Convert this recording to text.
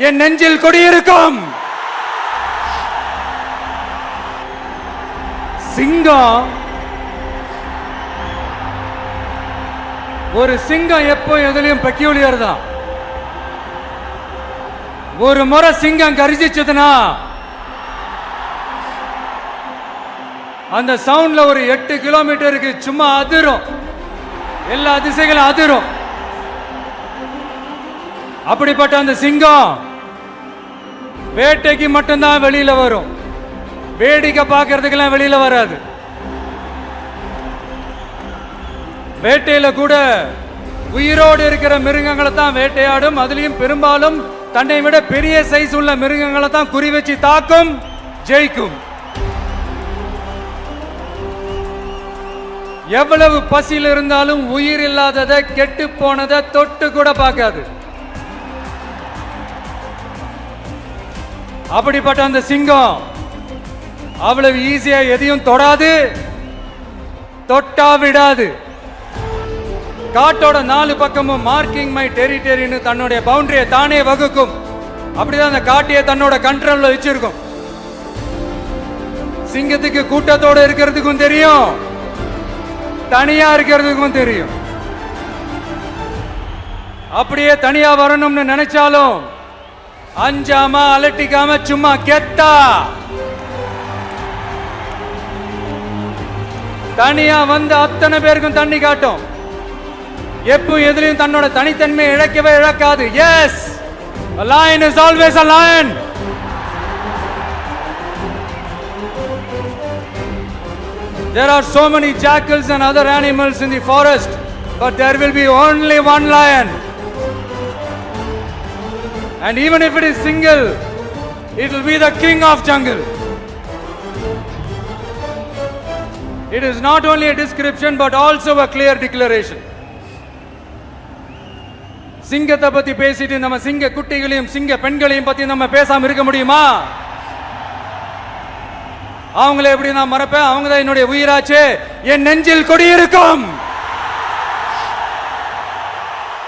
என் நெஞ்சில் கொடியிருக்கும். சிங்கம் ஒரு சிங்கம் எப்போ எதுலயும் பெக்யூலியர் தான். ஒரு முறை சிங்கம் கரிச்சிச்சதுன்னா அந்த சவுண்ட்ல ஒரு 8 கிலோமீட்டருக்கு சும்மா அதிரும், எல்லா திசைகளும் அதிரும். அப்படிப்பட்ட அந்த சிங்கம் வேட்டைக்கு மட்டும்தான் வெளியில வரும், வேடிக்கை பார்க்கறதுக்கெல்லாம் வெளியில வராது. வேட்டையில கூட உயிரோடு இருக்கிற மிருகங்களை தான் வேட்டையாடும். அதுலயும் பெரும்பாலும் தன்னை விட பெரிய சைஸ் உள்ள மிருகங்களை தான் குறி வச்சு தாக்கும், ஜெயிக்கும். எவ்வளவு பசியில் இருந்தாலும் உயிர் இல்லாததை, கெட்டு போனதை தொட்டு கூட பார்க்காது. அப்படிப்பட்ட அந்த சிங்கம் அவ்வளவு ஈஸியா எதையும் தொடாது, தொட்டா விடாது. காட்டோட 4 பக்கமும் மார்க்கிங் மை டெரிட்டரின்னு தன்னுடைய பவுண்டரியை தானே வகுக்கும். அப்படிதான் அந்த காட்டையை தன்னோட கண்ட்ரோல்ல வச்சிருக்கும். சிங்கத்துக்கு கூட்டத்தோட இருக்கிறதுக்கும் தெரியும், தனியா இருக்கிறதுக்கும் தெரியும். அப்படியே தனியா வரணும்னு நினைச்சாலும் அஞ்சாம அலட்டிக்காம சும்மா கெத்தா தனியா வந்து அத்தனை பேருக்கும் தண்ணி காட்டும். எப்போ எதிலையும் தன்னோட தனித்தன்மை இழக்கவே இழக்காது. Yes, a lion is always a lion. There are so many jackals and other animals in the forest, but there will be only one lion. And even if it is single, it will be the king of jungle. It is not only a description but also a clear declaration. சிங்கத்தை பத்தி பேசிட்டு நம்ம சிங்க குட்டிகளையும் சிங்க பெண்களையும் பத்தி நம்ம பேசாம இருக்க முடியுமா? அவங்கள எப்படி நான் மறப்பேன்? அவங்க தான் என்னுடைய உயிராச்சே. என் நெஞ்சில் கொடியிருக்கும்.